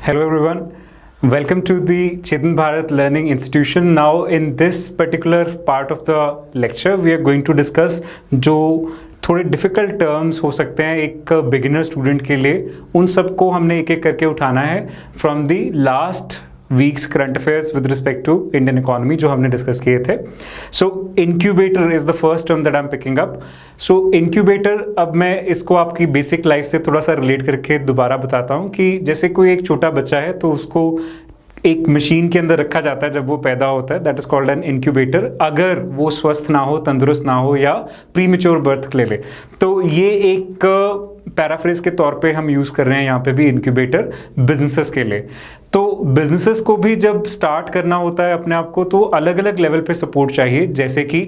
Hello everyone, welcome to the Chetan Bharat Learning Institution. Now in this particular part of the lecture we are going to discuss जो थोड़े difficult terms हो सकते हैं एक beginner student के लिए, उन सबको हमने एक एक करके उठाना है from the last week's current affairs with respect to Indian economy जो हमने डिस्कस किए थे. So incubator is the first term that I am picking up. So incubator, अब मैं इसको आपकी बेसिक लाइफ से थोड़ा सा रिलेट करके दोबारा बताता हूँ कि जैसे कोई एक छोटा बच्चा है तो उसको एक मशीन के अंदर रखा जाता है जब वो पैदा होता है, that is called an incubator. अगर वो स्वस्थ ना हो, तंदुरुस्त ना हो या प्रीमेच्योर बर्थ ले ले, तो ये एक पैराफ्रेज के तौर पे हम यूज़ कर रहे हैं यहाँ पे भी इंक्यूबेटर बिजनेसेस के लिए. तो बिजनेसेस को भी जब स्टार्ट करना होता है अपने आप को, तो अलग अलग लेवल पे सपोर्ट चाहिए, जैसे कि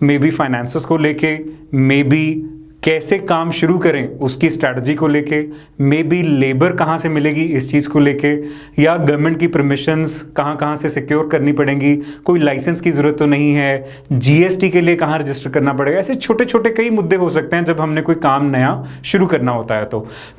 मे बी फाइनेंसेस को लेके, मे बी कैसे काम शुरू करें उसकी स्ट्रैटेजी को लेके, मे बी लेबर कहाँ से मिलेगी इस चीज़ को लेके, या गवर्नमेंट की परमिशंस कहाँ से सिक्योर करनी पड़ेंगी, कोई लाइसेंस की ज़रूरत तो नहीं है, जीएसटी के लिए कहाँ रजिस्टर करना पड़ेगा. ऐसे छोटे छोटे कई मुद्दे हो सकते हैं जब हमने कोई काम नया शुरू करना होता है.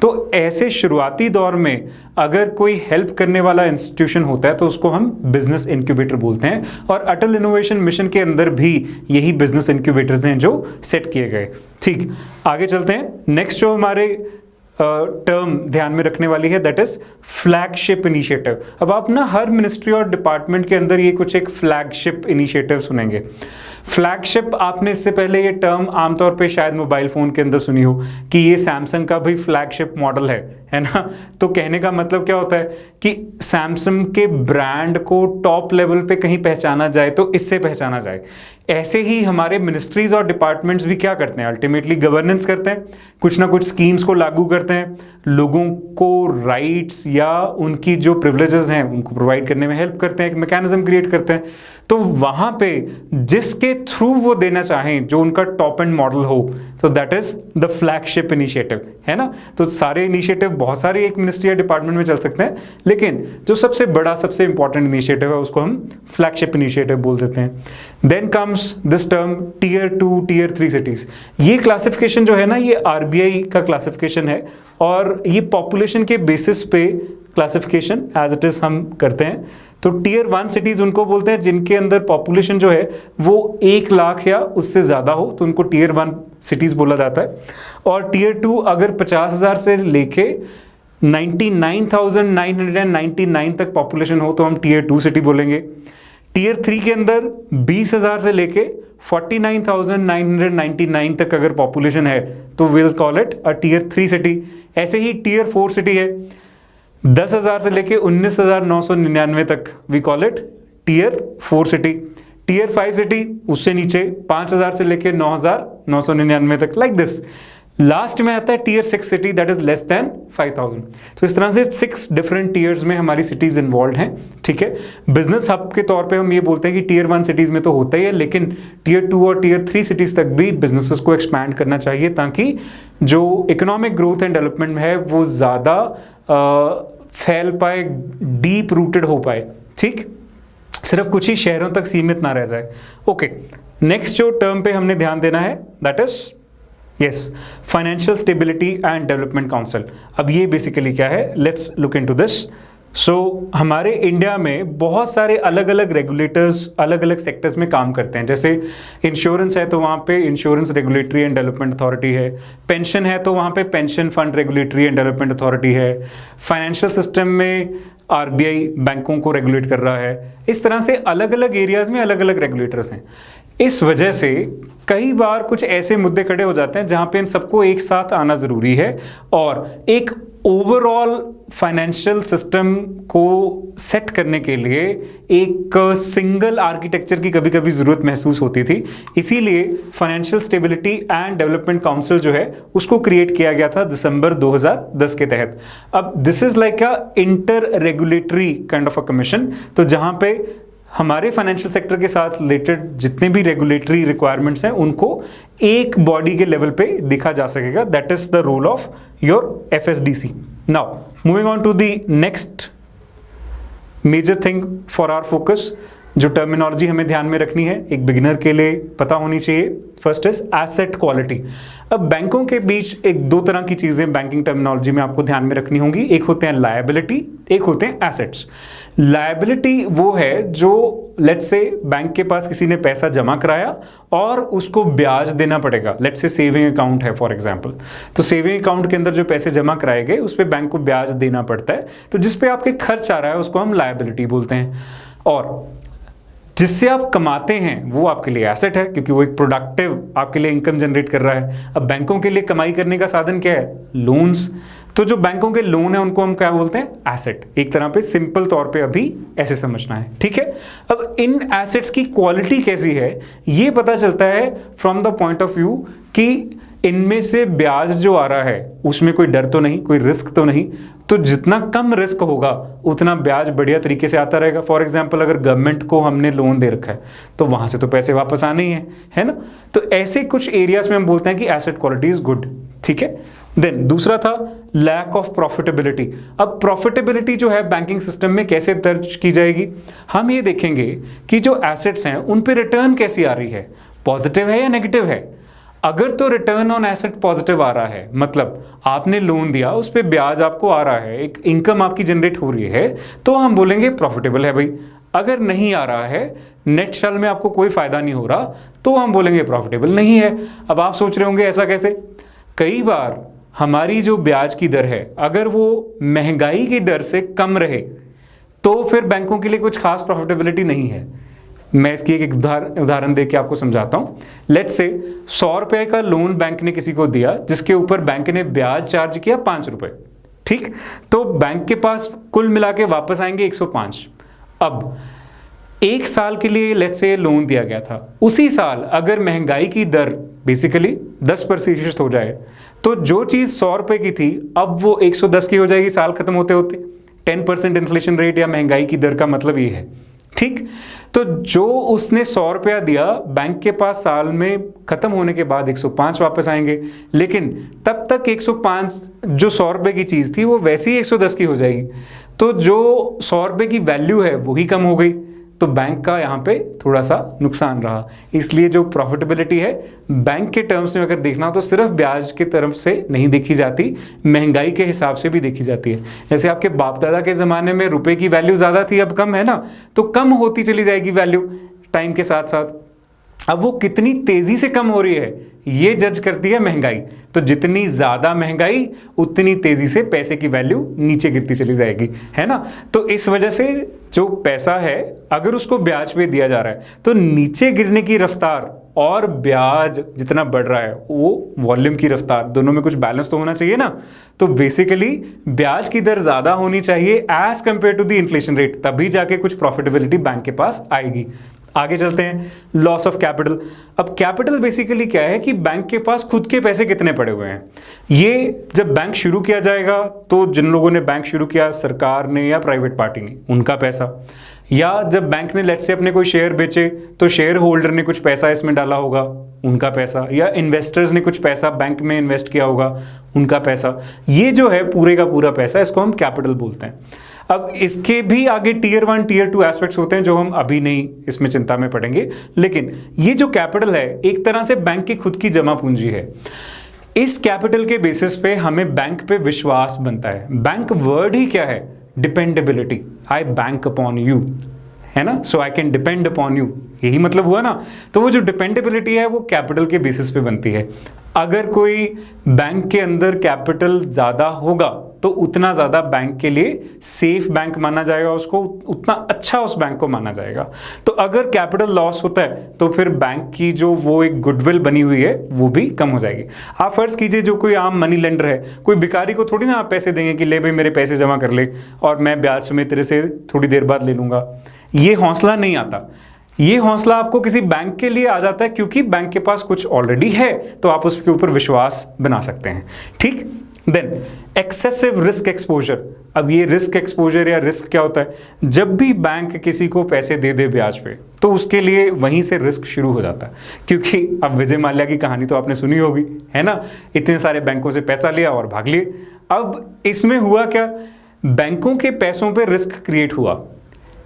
तो ऐसे शुरुआती दौर में अगर कोई हेल्प करने वाला इंस्टीट्यूशन होता है तो उसको हम बिजनेस इंक्यूबेटर बोलते हैं. और अटल इनोवेशन मिशन के अंदर भी यही बिजनेस इंक्यूबेटर्स हैं जो सेट किए गए. ठीक, आगे चलते हैं. नेक्स्ट जो हमारे टर्म ध्यान में रखने वाली है दैट इज फ्लैगशिप इनिशिएटिव. अब आप ना हर मिनिस्ट्री और डिपार्टमेंट के अंदर ये कुछ एक फ्लैगशिप इनिशिएटिव सुनेंगे. फ्लैगशिप, आपने इससे पहले ये टर्म आमतौर पे शायद मोबाइल फ़ोन के अंदर सुनी हो कि ये सैमसंग का भी फ्लैगशिप मॉडल है ना. तो कहने का मतलब क्या होता है कि सैमसंग के ब्रांड को टॉप लेवल पे कहीं पहचाना जाए तो इससे पहचाना जाए. ऐसे ही हमारे मिनिस्ट्रीज और डिपार्टमेंट्स भी क्या करते हैं, अल्टीमेटली गवर्नेंस करते हैं, कुछ ना कुछ स्कीम्स को लागू करते हैं, लोगों को राइट्स या उनकी जो प्रिविलेजेस हैं उनको प्रोवाइड करने में हेल्प करते हैं, एक मैकेनिज्म क्रिएट करते हैं. तो वहाँ पे जिसके थ्रू वो देना चाहें, जो उनका टॉप एंड मॉडल हो, तो that is the flagship initiative, है ना. तो सारे इनिशिएटिव बहुत सारे एक मिनिस्ट्री या डिपार्टमेंट में चल सकते हैं, लेकिन जो सबसे बड़ा सबसे इंपॉर्टेंट इनिशिएटिव है उसको हम फ्लैगशिप इनिशिएटिव बोल देते हैं. Then comes this term tier 2 tier 3 cities. ये क्लासिफिकेशन जो है ना, ये आरबीआई का क्लासिफिकेशन है और ये पॉपुलेशन के बेसिस पे क्लासिफिकेशन एज इट इज हम करते हैं. तो टीयर 1 सिटीज़ उनको बोलते हैं जिनके अंदर पॉपुलेशन जो है वो 1 लाख या उससे ज़्यादा हो, तो उनको टीयर 1 सिटीज़ बोला जाता है. और टीयर 2 अगर 50,000 से लेके 99,999 तक पॉपुलेशन हो तो हम टीयर 2 सिटी बोलेंगे. टीयर 3 के अंदर 20,000 से लेके 49,999 तक अगर पॉपुलेशन है तो will call it a tier 3 city. ऐसे ही टीयर 4 सिटी है 10,000 से लेके 19,999 तक, we call it tier 4 city. Tier 5 city उससे नीचे 5,000 से लेके 9,999 तक, लाइक दिस. लास्ट में आता है tier 6 city that is less than 5,000. तो इस तरह से 6 डिफरेंट टीयर्स में हमारी सिटीज इन्वॉल्व हैं. ठीक है, बिजनेस हब के तौर पे हम ये बोलते हैं कि टीयर 1 सिटीज में तो होता ही है, लेकिन टीयर 2 और टीयर 3 सिटीज तक भी बिजनेसेस को एक्सपैंड करना चाहिए ताकि जो इकोनॉमिक ग्रोथ एंड डेवलपमेंट में है वो ज़्यादा फैल पाए, डीप रूटेड हो पाए. ठीक, सिर्फ कुछ ही शहरों तक सीमित ना रह जाए. ओके, नेक्स्ट जो टर्म पे हमने ध्यान देना है that is yes financial stability and development council. अब ये बेसिकली क्या है, लेट्स लुक इनटू दिस. सो हमारे इंडिया में बहुत सारे अलग अलग रेगुलेटर्स अलग अलग सेक्टर्स में काम करते हैं. जैसे इंश्योरेंस है तो वहाँ पे insurance regulatory and development authority है. पेंशन है तो वहाँ पे pension fund regulatory and development authority है. फाइनेंशियल सिस्टम में आरबीआई बैंकों को रेगुलेट कर रहा है. इस तरह से अलग अलग एरियाज में अलग अलग रेगुलेटर्स हैं. इस वजह से कई बार कुछ ऐसे मुद्दे खड़े हो जाते हैं जहाँ पे इन सबको एक साथ आना ज़रूरी है और एक ओवरऑल फाइनेंशियल सिस्टम को सेट करने के लिए एक सिंगल आर्किटेक्चर की कभी कभी ज़रूरत महसूस होती थी. इसीलिए financial stability and development council जो है उसको क्रिएट किया गया था दिसंबर 2010 के तहत. अब this is like a inter regulatory kind of a commission, तो जहाँ पे हमारे फाइनेंशियल सेक्टर के साथ रिलेटेड जितने भी रेगुलेटरी रिक्वायरमेंट्स हैं उनको एक बॉडी के लेवल पे दिखा जा सकेगा. That is the role of your FSDC. Now moving on to the next major thing for our focus जो टर्मिनोलॉजी हमें ध्यान में रखनी है, एक बिगिनर के लिए पता होनी चाहिए। First is asset quality. अब बैंकों के बीच एक दो तरह की चीजें बैंकिंग टर्मिनोलॉजी में आपको ध्यान में रखनी होंगी। एक होते हैं लायबिलिटी, एक होते हैं एसेट्स। लायबिलिटी वो है जो लेट्स से बैंक के पास किसी ने पैसा जमा कराया और उसको ब्याज देना पड़ेगा। लेट्स से सेविंग अकाउंट है फॉर एग्जांपल, तो सेविंग अकाउंट के अंदर जो पैसे जमा कराए गए उस पर बैंक को ब्याज देना पड़ता है। तो जिस पे आपके खर्च आ रहा है उसको हम लायबिलिटी बोलते हैं, और जिससे आप कमाते हैं वो आपके लिए एसेट है, क्योंकि वो एक प्रोडक्टिव आपके लिए इनकम जनरेट कर रहा है। अब बैंकों के लिए कमाई करने का साधन क्या है? लोन्स। तो जो बैंकों के लोन है उनको हम क्या बोलते हैं? एसेट। एक तरह पे सिंपल तौर पे अभी ऐसे समझना है, ठीक है। अब इन एसेट्स की क्वालिटी कैसी है ये पता चलता है from the point of view कि इनमें से ब्याज जो आ रहा है उसमें कोई डर तो नहीं, कोई रिस्क तो नहीं। तो जितना कम रिस्क होगा उतना ब्याज बढ़िया तरीके से आता रहेगा। फॉर एग्जांपल अगर गवर्नमेंट को हमने लोन दे रखा है तो वहां से तो पैसे वापस आने ही है ना। तो ऐसे कुछ एरियाज में हम बोलते हैं कि एसेट क्वालिटी इज गुड, ठीक है। देन दूसरा था लैक ऑफ प्रॉफिटेबिलिटी। अब प्रॉफिटेबिलिटी जो है बैंकिंग सिस्टम में कैसे दर्ज की जाएगी? हम ये देखेंगे कि जो एसेट्स हैं उन पे रिटर्न कैसी आ रही है, पॉजिटिव है या नेगेटिव है। अगर तो रिटर्न ऑन एसेट पॉजिटिव आ रहा है, मतलब आपने लोन दिया उस पे ब्याज आपको आ रहा है, एक इनकम आपकी जनरेट हो रही है, तो हम बोलेंगे प्रॉफिटेबल है भाई। अगर नहीं आ रहा है, नेट साल में आपको कोई फायदा नहीं हो रहा, तो हम बोलेंगे प्रॉफिटेबल नहीं है। अब आप सोच रहे होंगे ऐसा कैसे? कई बार हमारी जो ब्याज की दर है अगर वो महंगाई की दर से कम रहे तो फिर बैंकों के लिए कुछ खास प्रॉफिटेबिलिटी नहीं है। मैं इसकी एक उदाहरण दे के आपको समझाता हूं। लेट्स से 100 रुपए का लोन बैंक ने किसी को दिया जिसके ऊपर बैंक ने ब्याज चार्ज किया 5 रुपए, ठीक। तो बैंक के पास कुल मिला के वापस आएंगे 105। अब एक साल के लिए लेट्स से लोन दिया गया था, उसी साल अगर महंगाई की दर बेसिकली 10% हो जाए तो जो चीज 100 रुपए की थी अब वो 110 की हो जाएगी साल खत्म होते होते। 10% इन्फ्लेशन रेट या महंगाई की दर का मतलब ये है, ठीक। तो जो उसने 100 रुपया दिया बैंक के पास साल में खत्म होने के बाद 105 वापस आएंगे, लेकिन तब तक 105 जो 100 रुपए की चीज थी वो वैसे ही 110 की हो जाएगी। तो जो 100 रुपए की वैल्यू है वो ही कम हो गई, तो बैंक का यहाँ पे थोड़ा सा नुकसान रहा। इसलिए जो प्रॉफिटेबिलिटी है बैंक के टर्म्स में अगर देखना तो सिर्फ ब्याज की तरफ से नहीं देखी जाती, महंगाई के हिसाब से भी देखी जाती है। जैसे आपके बाप दादा के ज़माने में रुपए की वैल्यू ज़्यादा थी, अब कम है ना, तो कम होती चली जाएगी वैल्यू टाइम के साथ साथ। अब वो कितनी तेज़ी से कम हो रही है ये जज करती है महंगाई। तो जितनी ज़्यादा महंगाई उतनी तेज़ी से पैसे की वैल्यू नीचे गिरती चली जाएगी, है ना। तो इस वजह से जो पैसा है अगर उसको ब्याज पे दिया जा रहा है तो नीचे गिरने की रफ्तार और ब्याज जितना बढ़ रहा है वो वॉल्यूम की रफ्तार, दोनों में कुछ बैलेंस तो होना चाहिए ना। तो बेसिकली ब्याज की दर ज़्यादा होनी चाहिए as compared to the inflation rate, तभी जाके कुछ प्रॉफिटेबिलिटी बैंक के पास आएगी। आगे चलते हैं, लॉस ऑफ कैपिटल। अब कैपिटल बेसिकली क्या है कि बैंक के पास खुद के पैसे कितने पड़े हुए हैं। ये जब बैंक शुरू किया जाएगा तो जिन लोगों ने बैंक शुरू किया, सरकार ने या प्राइवेट पार्टी ने, उनका पैसा, या जब बैंक ने लेट्स से अपने कोई शेयर बेचे तो शेयर होल्डर ने कुछ पैसा इसमें डाला होगा, उनका पैसा, या इन्वेस्टर्स ने कुछ पैसा बैंक में इन्वेस्ट किया होगा, उनका पैसा। ये जो है पूरे का पूरा पैसा, इसको हम कैपिटल बोलते हैं। अब इसके भी आगे टीयर 1 टीयर 2 एस्पेक्ट्स होते हैं जो हम अभी नहीं इसमें चिंता में पड़ेंगे, लेकिन ये जो कैपिटल है एक तरह से बैंक की खुद की जमा पूंजी है। इस कैपिटल के बेसिस पे हमें बैंक पे विश्वास बनता है। बैंक वर्ड ही क्या है? Dependability. I bank upon you, है ना, so I can depend upon you, यही मतलब हुआ ना। तो वो जो डिपेंडेबिलिटी है वो कैपिटल के बेसिस पे बनती है। अगर कोई बैंक के अंदर कैपिटल ज़्यादा होगा तो उतना ज़्यादा बैंक के लिए सेफ बैंक माना जाएगा, उसको उतना अच्छा उस बैंक को माना जाएगा। तो अगर कैपिटल लॉस होता है तो फिर बैंक की जो वो एक गुडविल बनी हुई है वो भी कम हो जाएगी। आप फर्ज कीजिए जो कोई आम मनी लेंडर है, कोई भिखारी को थोड़ी ना आप पैसे देंगे कि ले भाई मेरे पैसे जमा कर ले और मैं ब्याज समेत तेरे से थोड़ी देर बाद ले लूँगा। ये हौसला नहीं आता। ये हौसला आपको किसी बैंक के लिए आ जाता है क्योंकि बैंक के पास कुछ ऑलरेडी है, तो आप उसके ऊपर विश्वास बना सकते हैं, ठीक। Then excessive risk exposure. अब ये रिस्क एक्सपोजर या रिस्क क्या होता है? जब भी बैंक किसी को पैसे दे दे ब्याज पे तो उसके लिए वहीं से रिस्क शुरू हो जाता है, क्योंकि अब विजय माल्या की कहानी तो आपने सुनी होगी, है ना, इतने सारे बैंकों से पैसा लिया और भाग लिए। अब इसमें हुआ क्या? बैंकों के पैसों पे रिस्क क्रिएट हुआ।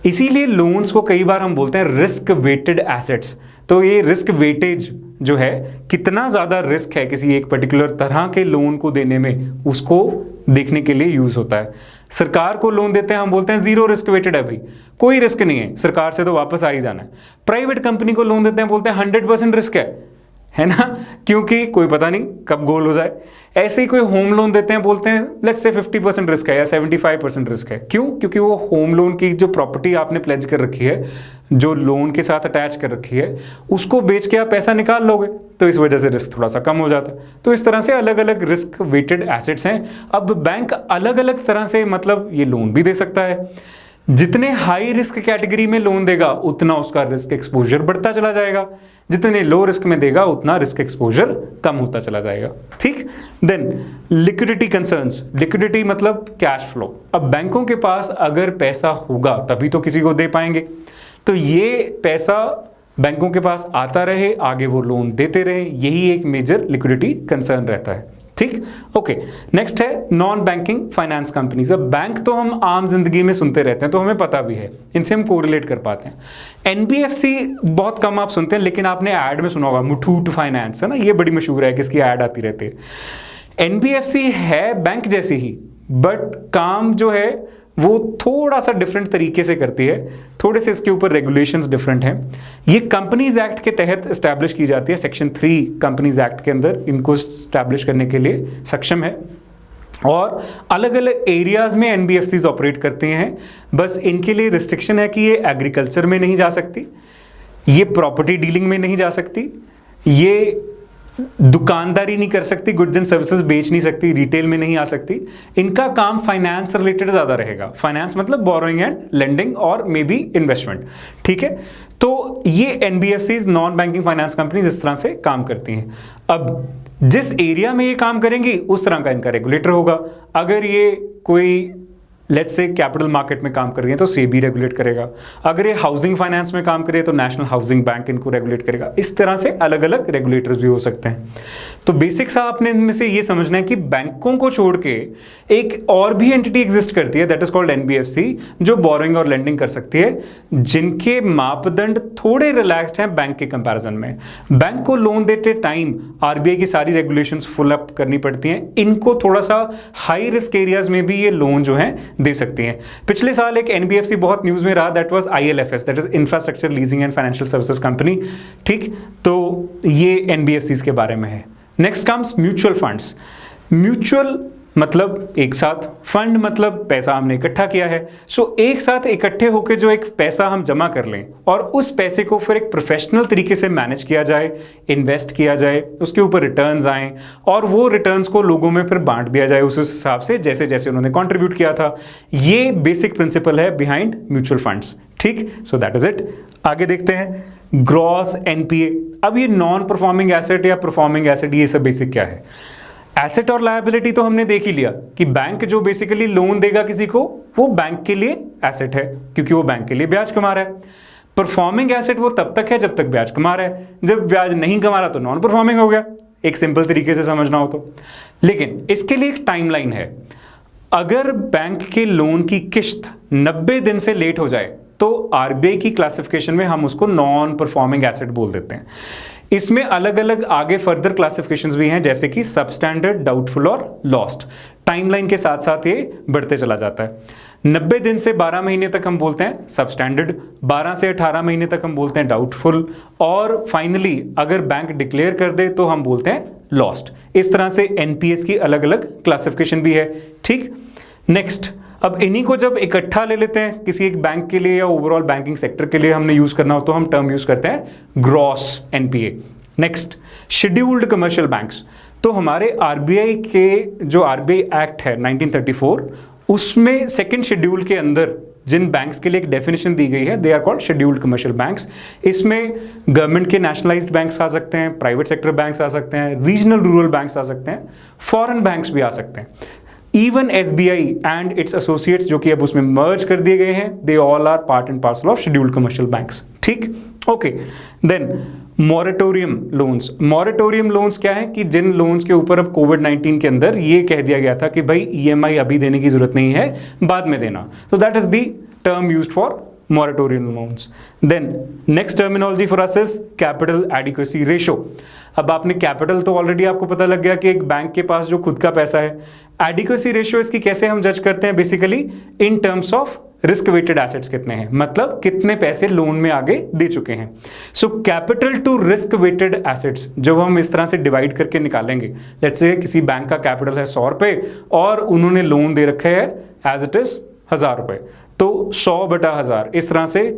इसीलिए लोन्स को कई बार हम बोलते हैं रिस्क वेटेड एसेट्स। तो ये रिस्क वेटेज जो है, कितना ज़्यादा रिस्क है किसी एक पर्टिकुलर तरह के लोन को देने में, उसको देखने के लिए यूज़ होता है। सरकार को लोन देते हैं, हम बोलते हैं जीरो रिस्क वेटेड है भाई, कोई रिस्क नहीं है, सरकार से तो वापस आ ही जाना है। प्राइवेट कंपनी को लोन देते हैं, बोलते हैं 100% रिस्क है ना, क्योंकि कोई पता नहीं कब गोल हो जाए। ऐसे ही कोई होम लोन देते हैं, बोलते हैं लेट्स से 50% रिस्क है या 75% रिस्क है। क्यों? क्योंकि वो होम लोन की जो प्रॉपर्टी आपने प्लेज कर रखी है, जो लोन के साथ अटैच कर रखी है, उसको बेच के आप पैसा निकाल लोगे, तो इस वजह से रिस्क थोड़ा सा कम हो जाता है। तो इस तरह से अलग अलग रिस्क वेटेड एसेट्स हैं। अब बैंक अलग अलग तरह से मतलब ये लोन भी दे सकता है। जितने हाई रिस्क कैटेगरी में लोन देगा उतना उसका रिस्क एक्सपोजर बढ़ता चला जाएगा, जितने लो रिस्क में देगा उतना रिस्क एक्सपोजर कम होता चला जाएगा। ठीक। देन लिक्विडिटी कंसर्न्स, लिक्विडिटी मतलब कैश फ्लो। अब बैंकों के पास अगर पैसा होगा तभी तो किसी को दे पाएंगे, तो ये पैसा बैंकों के पास आता रहे, आगे वो लोन देते रहे, यही एक मेजर लिक्विडिटी कंसर्न रहता है। ठीक। ओके, नेक्स्ट है नॉन बैंकिंग फाइनेंस कंपनीज। अब बैंक तो हम आम जिंदगी में सुनते रहते हैं, तो हमें पता भी है, इनसे हम कोरिलेट कर पाते हैं। एनबीएफसी बहुत कम आप सुनते हैं, लेकिन आपने ऐड में सुना होगा मुथूट फाइनेंस, है ना, ये बड़ी मशहूर है, किसकी ऐड आती रहती है। एनबीएफसी है बैंक जैसी ही, बट काम जो है वो थोड़ा सा डिफरेंट तरीके से करती है, थोड़े से इसके ऊपर रेगुलेशंस डिफरेंट हैं। ये कंपनीज एक्ट के तहत एस्टैब्लिश की जाती है, सेक्शन 3 कंपनीज एक्ट के अंदर इनको एस्टैब्लिश करने के लिए सक्षम है, और अलग अलग एरियाज में एनबीएफसीज ऑपरेट करते हैं। बस इनके लिए रिस्ट्रिक्शन है कि ये एग्रीकल्चर में नहीं जा सकती, ये प्रॉपर्टी डीलिंग में नहीं जा सकती, ये दुकानदारी नहीं कर सकती, गुड्स एंड सर्विसेज बेच नहीं सकती, रिटेल में नहीं आ सकती। इनका काम फाइनेंस रिलेटेड ज़्यादा रहेगा। फाइनेंस मतलब बोरोइंग एंड लेंडिंग और मे बी इन्वेस्टमेंट। ठीक है, तो ये NBFCs non banking finance companies इस तरह से काम करती हैं। अब जिस एरिया में ये काम करेंगी उस तरह का इनका रेगुलेटर होगा। अगर ये कोई लेट्स से कैपिटल मार्केट में काम कर रही है तो सेबी रेगुलेट करेगा, अगर ये हाउसिंग फाइनेंस में काम करे तो नेशनल हाउसिंग बैंक इनको रेगुलेट करेगा। इस तरह से अलग अलग रेगुलेटर्स भी हो सकते हैं। तो बेसिक सा आपने इनमें से ये समझना है कि बैंकों को छोड़ के एक और भी एंटिटी एग्जिस्ट करती है, दैट इज कॉल्ड एनबीएफसी, जो बोरोइंग और लेंडिंग कर सकती है, जिनके मापदंड थोड़े रिलैक्स्ड हैं बैंक के कंपैरिजन में। बैंक को लोन देते टाइम आरबीआई की सारी रेगुलेशंस फुल अप करनी पड़ती हैं, इनको थोड़ा सा हाई रिस्क एरियाज में भी ये लोन जो है दे सकती हैं। पिछले साल एक एनबीएफसी बहुत न्यूज में रहा, that was ILFS, that is infrastructure leasing and financial services company. ठीक, तो ये एनबीएफसीज के बारे में है। Next comes mutual funds. Mutual मतलब एक साथ, फंड मतलब पैसा हमने इकट्ठा किया है। सो एक साथ इकट्ठे होकर जो एक पैसा हम जमा कर लें और उस पैसे को फिर एक प्रोफेशनल तरीके से मैनेज किया जाए, इन्वेस्ट किया जाए, उसके ऊपर रिटर्न्स आएँ और वो रिटर्न्स को लोगों में फिर बांट दिया जाए उस हिसाब से जैसे जैसे उन्होंने कंट्रीब्यूट किया था। ये बेसिक प्रिंसिपल है बिहाइंड म्यूचुअल फंड्स। ठीक, सो दैट इज इट। आगे देखते हैं ग्रॉस एनपीए। अब ये नॉन परफॉर्मिंग एसेट या परफॉर्मिंग एसेट, ये सब बेसिक क्या है। एसेट और लायबिलिटी तो हमने देख ही लिया कि बैंक जो बेसिकली लोन देगा किसी को, वो बैंक के लिए एसेट है क्योंकि वो बैंक के लिए ब्याज कमा रहा है। परफॉर्मिंग एसेट वो तब तक है जब तक ब्याज कमा रहा है, जब ब्याज नहीं कमा रहा तो नॉन परफॉर्मिंग हो गया, एक सिंपल तरीके से समझना हो तो। लेकिन इसके लिए एक टाइमलाइन है। अगर बैंक के लोन की किश्त 90 दिन से लेट हो जाए तो आरबीआई की क्लासिफिकेशन में हम उसको नॉन परफॉर्मिंग एसेट बोल देते हैं। इसमें अलग अलग आगे फर्दर क्लासिफिकेशंस भी हैं, जैसे कि सबस्टैंडर्ड, डाउटफुल और लॉस्ट। टाइमलाइन के साथ साथ ये बढ़ते चला जाता है। 90 दिन से 12 महीने तक हम बोलते हैं सबस्टैंडर्ड, 12 से 18 महीने तक हम बोलते हैं डाउटफुल, और फाइनली अगर बैंक डिक्लेयर कर दे तो हम बोलते हैं लॉस्ट। इस तरह से एनपीएस की अलग अलग क्लासिफिकेशन भी है। ठीक, नेक्स्ट, अब इन्हीं को जब इकट्ठा ले लेते हैं किसी एक बैंक के लिए या ओवरऑल बैंकिंग सेक्टर के लिए हमने यूज करना हो तो हम टर्म यूज करते हैं gross NPA. Next, scheduled commercial banks. तो हमारे आरबीआई के जो आरबीआई एक्ट है 1934, उसमें सेकंड शेड्यूल के अंदर जिन बैंक्स के लिए एक डेफिनेशन दी गई है, they are called scheduled commercial banks. इसमें गवर्नमेंट के नेशनलाइज्ड बैंक्स आ सकते हैं, प्राइवेट सेक्टर बैंक्स आ सकते हैं, रीजनल रूरल बैंक्स आ सकते हैं, फॉरेन बैंक्स भी आ सकते हैं। Even SBI and its associates जो कि अब उसमें मर्ज कर दिए गए हैं, they all are part and parcel of scheduled commercial banks. ठीक, okay. Then moratorium loans. Moratorium loans क्या है कि जिन लोन्स के ऊपर अब कोविड-19 के अंदर ये कह दिया गया था कि भाई ईएमआई अभी देने की जरूरत नहीं है, बाद में देना, तो that is the term used for moratorium amounts. Then next terminology for us is capital adequacy ratio. अब आपने कैपिटल तो ऑलरेडी आपको पता लग गया कि एक बैंक के पास जो खुद का पैसा है. एडिक्वेसी रेशियो इसकी कैसे हम जज करते हैं, basically in terms of risk weighted assets कितने हैं, मतलब कितने पैसे लोन में आगे दे चुके हैं. So capital to risk weighted assets जब हम इस तरह से डिवाइड करके निकालेंगे, लेट्स से किसी बैंक का कैपिटल है 100 रुपए और उन्होंने लोन दे रखे है एज इट इज 1000 रुपए, तो 100/1000 इस तरह से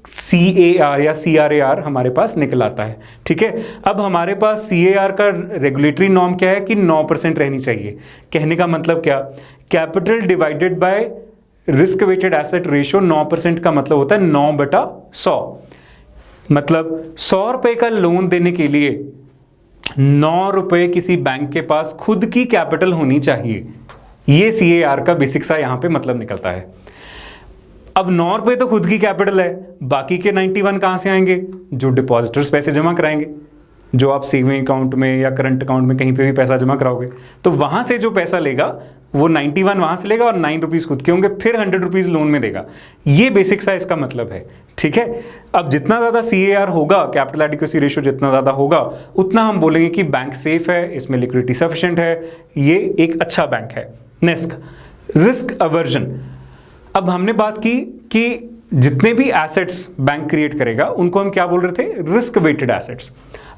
CAR या CRAR हमारे पास निकल आता है. ठीक है, अब हमारे पास CAR का रेगुलेटरी नॉर्म क्या है कि 9% रहनी चाहिए. कहने का मतलब क्या, capital divided by risk weighted asset ratio 9% का मतलब होता है 9/100. मतलब 100 रुपए का लोन देने के लिए 9 रुपए किसी बैंक के पास खुद की कैपिटल होनी चाहिए. ये CAR का बेसिक सा यहां पे मतलब निकलता है. अब 9 रुपए तो खुद की कैपिटल है, बाकी के 91 कहां से आएंगे, जो डिपॉजिटर्स पैसे जमा कराएंगे, जो आप सेविंग अकाउंट में या करंट अकाउंट में कहीं पे भी पैसा जमा कराओगे, तो वहां से जो पैसा लेगा वो 91 वहां से लेगा और 9 रुपीज खुद के होंगे, फिर 100 रुपीज लोन में देगा. ये बेसिक सा इसका मतलब है. ठीक है, अब जितना ज्यादा CAR होगा, कैपिटल एडिक्वेसी रेशियो जितना ज्यादा होगा, उतना हम बोलेंगे कि बैंक सेफ है, इसमें लिक्विडिटी सफिशिएंट है, ये एक अच्छा बैंक है. Next, risk aversion. अब हमने बात की कि जितने भी एसेट्स बैंक क्रिएट करेगा उनको हम क्या बोल रहे थे, रिस्क वेटेड एसेट्स.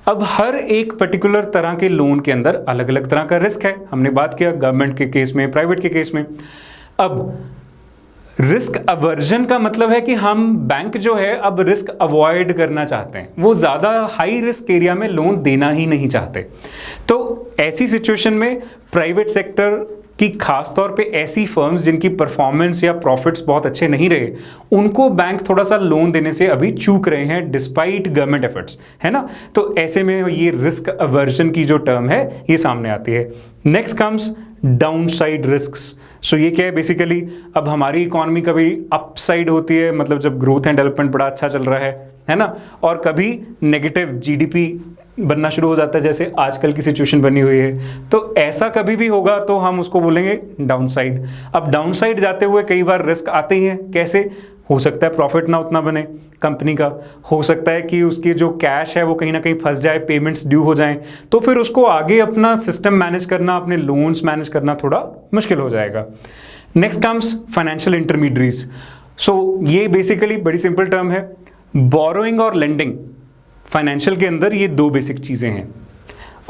अब हर एक पर्टिकुलर तरह के लोन के अंदर अलग अलग तरह का रिस्क है. हमने बात किया गवर्नमेंट के केस में, प्राइवेट के केस में. अब रिस्क अवर्जन का मतलब है कि हम बैंक जो है अब रिस्क अवॉइड करना चाहते हैं, वो ज्यादा हाई रिस्क एरिया में लोन देना ही नहीं चाहते. तो ऐसी सिचुएशन में प्राइवेट सेक्टर कि खास तौर पे ऐसी फर्म्स जिनकी परफॉर्मेंस या प्रॉफिट्स बहुत अच्छे नहीं रहे, उनको बैंक थोड़ा सा लोन देने से अभी चूक रहे हैं डिस्पाइट गवर्नमेंट एफर्ट्स, है ना. तो ऐसे में ये रिस्क अवर्जन की जो टर्म है ये सामने आती है. Next comes downside risks. So ये क्या है, बेसिकली अब हमारी इकोनॉमी कभी अपसाइड होती है, मतलब जब ग्रोथ एंड डेवलपमेंट बड़ा अच्छा चल रहा है ना, और कभी नेगेटिव GDP बनना शुरू हो जाता है, जैसे आजकल की सिचुएशन बनी हुई है. तो ऐसा कभी भी होगा तो हम उसको बोलेंगे डाउनसाइड. अब डाउनसाइड जाते हुए कई बार रिस्क आते ही हैं. कैसे, हो सकता है प्रॉफिट ना उतना बने कंपनी का, हो सकता है कि उसकी जो कैश है वो कहीं ना कहीं फंस जाए, पेमेंट्स ड्यू हो जाएं, तो फिर उसको आगे अपना सिस्टम मैनेज करना, अपने लोन्स मैनेज करना थोड़ा मुश्किल हो जाएगा. Next comes financial intermediaries. So ये बेसिकली बड़ी सिंपल टर्म है. बोरोइंग और लेंडिंग फाइनेंशियल के अंदर ये दो बेसिक चीजें हैं,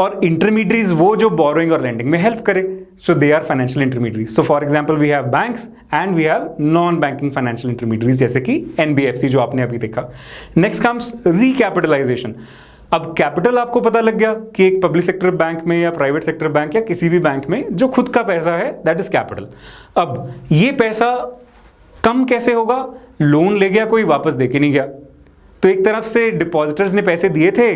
और इंटरमीडियरीज वो जो बोरोइंग और लेंडिंग में हेल्प करे. So they are financial intermediaries. So for example we have banks and we have non banking financial intermediaries, जैसे कि NBFC जो आपने अभी देखा. Next comes recapitalisation. अब कैपिटल आपको पता लग गया कि एक पब्लिक सेक्टर बैंक में या प्राइवेट सेक्टर बैंक या किसी भी बैंक में जो खुद का पैसा है दैट इज कैपिटल. अब ये पैसा कम कैसे होगा, लोन ले गया कोई, वापस देके नहीं गया, तो एक तरफ से डिपॉजिटर्स ने पैसे दिए थे,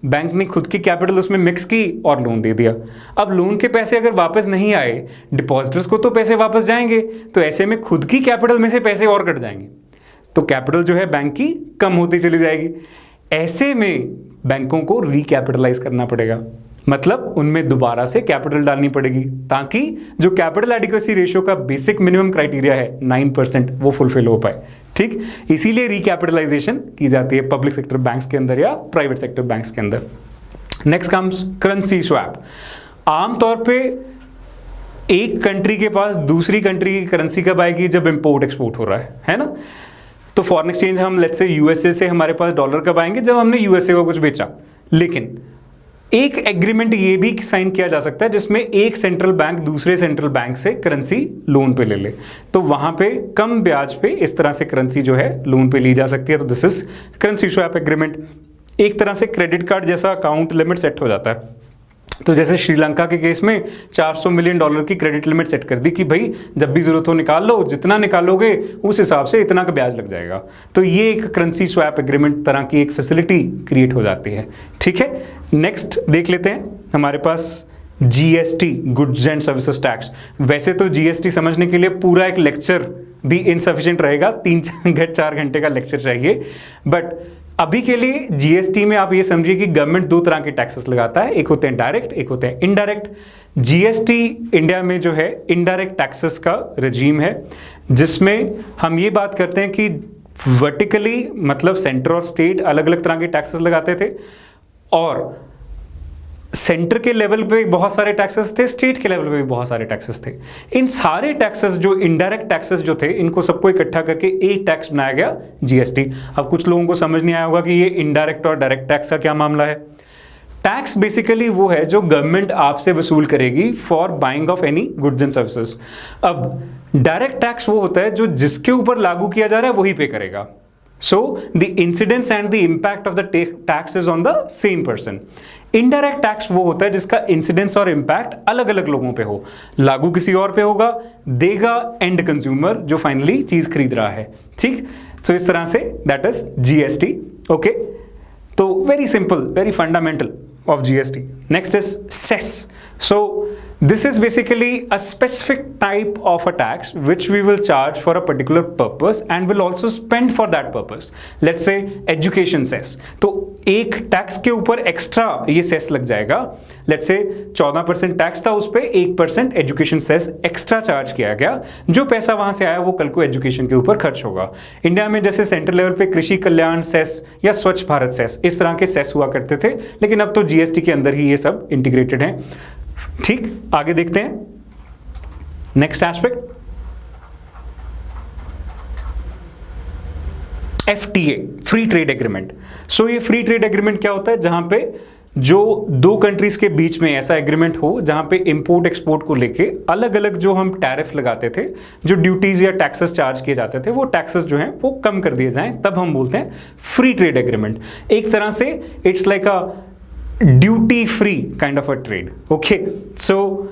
बैंक ने खुद की कैपिटल उसमें मिक्स की और लोन दे दिया. अब लोन के पैसे अगर वापस नहीं आए, डिपॉजिटर्स को तो पैसे वापस जाएंगे, तो ऐसे में खुद की कैपिटल में से पैसे और कट जाएंगे, तो कैपिटल जो है बैंक की कम होती चली जाएगी. ऐसे में बैंकों को रिकैपिटलाइज करना पड़ेगा, मतलब उनमें दोबारा से कैपिटल डालनी पड़ेगी, ताकि जो कैपिटल एडिक्वेसी रेशियो का बेसिक मिनिमम क्राइटेरिया है 9% वो फुलफिल हो पाए. ठीक, इसीलिए रिकैपिटलाइजेशन की जाती है पब्लिक सेक्टर बैंक्स के अंदर या प्राइवेट सेक्टर बैंक्स के अंदर. Next comes currency swap. आमतौर पे एक कंट्री के पास दूसरी कंट्री की करेंसी कब आएगी, जब इंपोर्ट एक्सपोर्ट हो रहा है ना. तो फॉरेन एक्सचेंज हम लेट्स से USA से हमारे पास डॉलर कब आएंगे, जब हमने USA को कुछ बेचा. लेकिन एक एग्रीमेंट ये भी साइन किया जा सकता है जिसमें एक सेंट्रल बैंक दूसरे सेंट्रल बैंक से करेंसी लोन पे ले ले, तो वहां पे कम ब्याज पे इस तरह से करेंसी जो है लोन पे ली जा सकती है. तो this is currency swap agreement. एक तरह से क्रेडिट कार्ड जैसा अकाउंट लिमिट सेट हो जाता है. तो जैसे श्रीलंका के केस में $400 मिलियन की क्रेडिट लिमिट सेट कर दी कि भाई जब भी जरूरत हो निकाल लो, जितना निकालोगे उस हिसाब से इतना का ब्याज लग जाएगा. तो ये एक करेंसी स्वैप एग्रीमेंट तरह की एक फैसिलिटी क्रिएट हो जाती है. ठीक है, नेक्स्ट देख लेते हैं हमारे पास GST, goods and services tax. वैसे तो GST समझने के लिए पूरा एक लेक्चर भी इनसफिशिएंट रहेगा, 3-4 घंटे का लेक्चर चाहिए, बट अभी के लिए GST में आप ये समझिए कि गवर्नमेंट दो तरह के टैक्सेस लगाता है, एक होते हैं डायरेक्ट, एक होते हैं इनडायरेक्ट. GST इंडिया में जो है इनडायरेक्ट टैक्सेस का रजीम है, जिसमें हम ये बात करते हैं कि वर्टिकली मतलब सेंटर और स्टेट अलग अलग तरह के टैक्सेस लगाते थे, और सेंटर के लेवल पे बहुत सारे टैक्सेस थे, स्टेट के लेवल पे भी बहुत सारे टैक्सेस थे। इन सारे टैक्सेस जो इनडायरेक्ट टैक्सेस जो थे, इनको सबको इकट्ठा करके एक टैक्स बनाया गया, जीएसटी। अब कुछ लोगों को समझ नहीं आया होगा कि ये इनडायरेक्ट और डायरेक्ट टैक्स का क्या मामला है। टैक्स बेसिकली वो है जो गवर्नमेंट आपसे वसूल करेगी for buying of any goods and services. अब डायरेक्ट टैक्स वो होता है जो जिसके ऊपर लागू किया जा रहा है वही पे करेगा। So the incidence and the impact of the tax is on the same person. Indirect tax वो होता है जिसका इंसिडेंस और इंपैक्ट अलग अलग लोगों पे हो, लागू किसी और पे होगा, देगा एंड कंज्यूमर जो फाइनली चीज खरीद रहा है। ठीक, सो इस तरह से दैट इज जीएसटी। ओके, तो very simple, very fundamental of GST. Next is cess. So this is basically a specific type of a tax which we will charge for a particular purpose and will also spend for that purpose. Let's say education cess. तो एक tax के ऊपर extra ये cess लग जाएगा। Let's say 14% tax था, उस पर 1% एजुकेशन सेस एक्स्ट्रा चार्ज किया गया। जो पैसा वहां से आया वो कल को एजुकेशन के ऊपर खर्च होगा। इंडिया में जैसे सेंट्रल लेवल पे कृषि कल्याण सेस या स्वच्छ भारत सेस, इस तरह के सेस हुआ करते थे, लेकिन अब तो जीएसटी के अंदर ही ये सब इंटीग्रेटेड है। ठीक, आगे देखते हैं next aspect, FTA, free trade agreement. So ये फ्री ट्रेड एग्रीमेंट क्या होता है? जहां पे जो दो कंट्रीज के बीच में ऐसा एग्रीमेंट हो जहां पे इंपोर्ट एक्सपोर्ट को लेके अलग अलग जो हम टैरिफ लगाते थे, जो ड्यूटीज या टैक्सेस चार्ज किए जाते थे, वो टैक्सेस जो हैं वो कम कर दिए जाएं, तब हम बोलते हैं फ्री ट्रेड एग्रीमेंट। एक तरह से it's like a duty free kind of a trade. Okay, so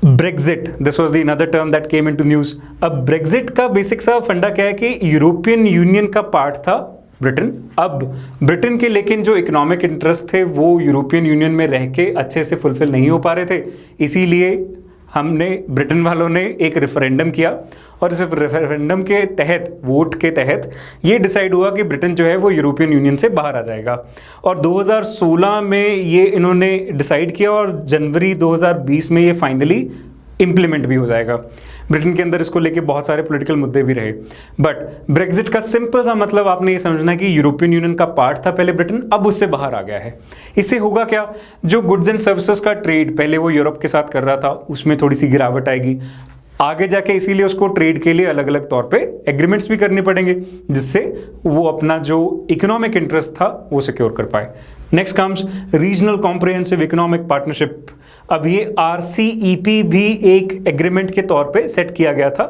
Brexit, this was the another term that came into news. अब ब्रेक्जिट का बेसिक सा फंडा क्या है कि यूरोपियन यूनियन का पार्ट था ब्रिटेन। अब ब्रिटेन के लेकिन जो इकोनॉमिक इंटरेस्ट थे वो यूरोपियन यूनियन में रह के अच्छे से फुलफिल नहीं हो पा रहे थे, इसीलिए हमने ब्रिटेन वालों ने एक रेफरेंडम किया, और इस रेफरेंडम के तहत, वोट के तहत ये डिसाइड हुआ कि ब्रिटेन जो है वो यूरोपियन यूनियन से बाहर आ जाएगा। और 2016 में ये इन्होंने डिसाइड किया और जनवरी 2020 में ये फाइनली इम्प्लीमेंट भी हो जाएगा। ब्रिटेन के अंदर इसको लेके बहुत सारे पॉलिटिकल मुद्दे भी रहे, बट ब्रेक्जिट का सिंपल सा मतलब आपने ये समझना है कि यूरोपियन यूनियन का पार्ट था पहले ब्रिटेन, अब उससे बाहर आ गया है। इससे होगा क्या, जो गुड्स एंड सर्विसेज का ट्रेड पहले वो यूरोप के साथ कर रहा था, उसमें थोड़ी सी गिरावट आएगी आगे जाके, इसीलिए उसको ट्रेड के लिए अलग अलग तौर पे एग्रीमेंट्स भी करने पड़ेंगे, जिससे वो अपना जो इकोनॉमिक इंटरेस्ट था वो सिक्योर कर पाए। Next comes regional comprehensive economic partnership. अब ये RCEP भी एक एग्रीमेंट के तौर पे सेट किया गया था।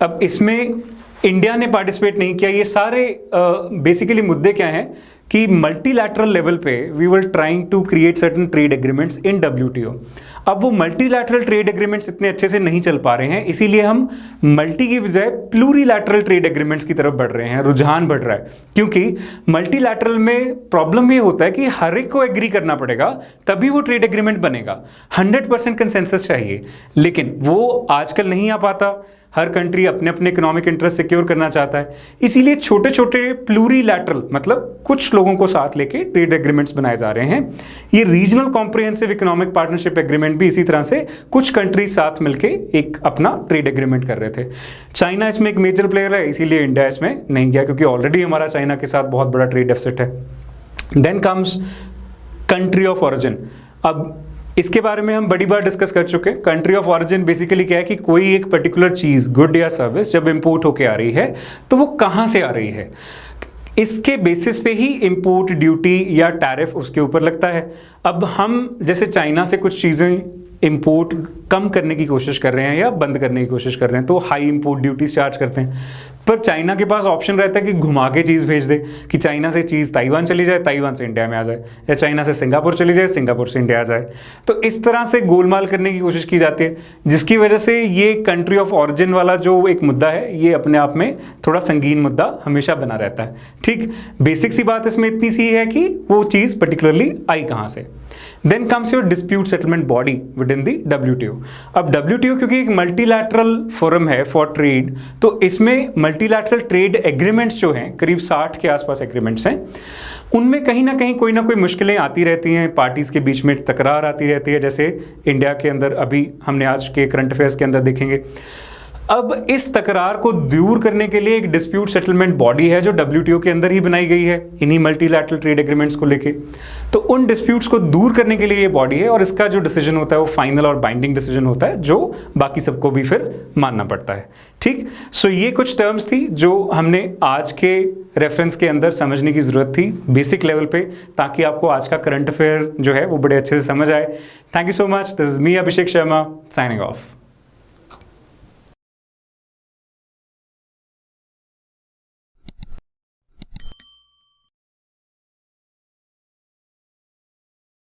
अब इसमें इंडिया ने पार्टिसिपेट नहीं किया। ये सारे बेसिकली मुद्दे क्या हैं कि मल्टीलैटरल लेवल पे we were trying to create certain trade agreements in WTO। अब वो मल्टीलैटरल ट्रेड एग्रीमेंट्स इतने अच्छे से नहीं चल पा रहे हैं, इसीलिए हम मल्टी की बजाय प्लूरीलैटरल ट्रेड एग्रीमेंट्स की तरफ बढ़ रहे हैं, रुझान बढ़ रहा है। क्योंकि मल्टीलैटरल में प्रॉब्लम ये होता है कि हर एक को एग्री करना पड़ेगा तभी वो ट्रेड एग्रीमेंट बनेगा, 100% कंसेंसस चाहिए, लेकिन वो आजकल नहीं आ पाता। हर कंट्री अपने अपने इकोनॉमिक इंटरेस्ट सिक्योर करना चाहता है, इसीलिए छोटे छोटे प्लूरीलैटरल मतलब कुछ लोगों को साथ लेके ट्रेड एग्रीमेंट्स बनाए जा रहे हैं। ये regional comprehensive economic partnership agreement भी इसी तरह से कुछ कंट्रीज साथ मिलके एक अपना ट्रेड एग्रीमेंट कर रहे थे। चाइना इसमें एक मेजर प्लेयर है, इसीलिए इंडिया इसमें नहीं गया, क्योंकि ऑलरेडी हमारा चाइना के साथ बहुत बड़ा ट्रेड डेफिसिट है। Then comes country of origin. अब इसके बारे में हम बड़ी बार डिस्कस कर चुके हैं। कंट्री ऑफ ओरिजिन बेसिकली क्या है कि कोई एक पर्टिकुलर चीज, गुड या सर्विस जब इंपोर्ट होके आ रही है तो वो कहाँ से आ रही है, इसके बेसिस पे ही इंपोर्ट ड्यूटी या टैरिफ उसके ऊपर लगता है। अब हम जैसे चाइना से कुछ चीज़ें इंपोर्ट कम करने की कोशिश कर रहे हैं या बंद करने की कोशिश कर रहे हैं, तो हाई इंपोर्ट ड्यूटीज चार्ज करते हैं, पर चाइना के पास ऑप्शन रहता है कि घुमा के चीज़ भेज दे, कि चाइना से चीज़ ताइवान चली जाए, ताइवान से इंडिया में आ जाए, या चाइना से सिंगापुर चली जाए, सिंगापुर से इंडिया आ जाए। तो इस तरह से गोलमाल करने की कोशिश की जाती है, जिसकी वजह से ये कंट्री ऑफ ऑरिजिन वाला जो एक मुद्दा है ये अपने आप में थोड़ा संगीन मुद्दा हमेशा बना रहता है। ठीक, बेसिक सी बात इसमें इतनी सी है कि वो चीज़ पर्टिकुलरली आई कहाँ से। Then comes your dispute settlement body within the WTO। अब WTO क्योंकि एक मल्टीलैटरल फोरम है फॉर ट्रेड, तो इसमें मल्टीलैटरल ट्रेड एग्रीमेंट्स जो हैं करीब 60 के आसपास एग्रीमेंट्स हैं, उनमें कहीं ना कोई मुश्किलें आती रहती हैं, पार्टीज के बीच में तकरार आती रहती है। जैसे इंडिया के अंदर अभी हमने आज के करंट अफेयर्स के अंदर देखेंगे, अब इस तकरार को दूर करने के लिए एक डिस्प्यूट सेटलमेंट बॉडी है जो WTO के अंदर ही बनाई गई है इन्हीं मल्टीलैटरल ट्रेड एग्रीमेंट्स को लेके। तो उन डिस्प्यूट्स को दूर करने के लिए ये बॉडी है और इसका जो डिसीजन होता है वो फाइनल और बाइंडिंग डिसीजन होता है जो बाकी सबको भी फिर मानना पड़ता है। ठीक, सो ये कुछ टर्म्स थी जो हमने आज के रेफरेंस के अंदर समझने की जरूरत थी बेसिक लेवल पे, ताकि आपको आज का करंट अफेयर जो है वो बड़े अच्छे से समझ आए। Thank you so much. This is me Abhishek Sharma signing off.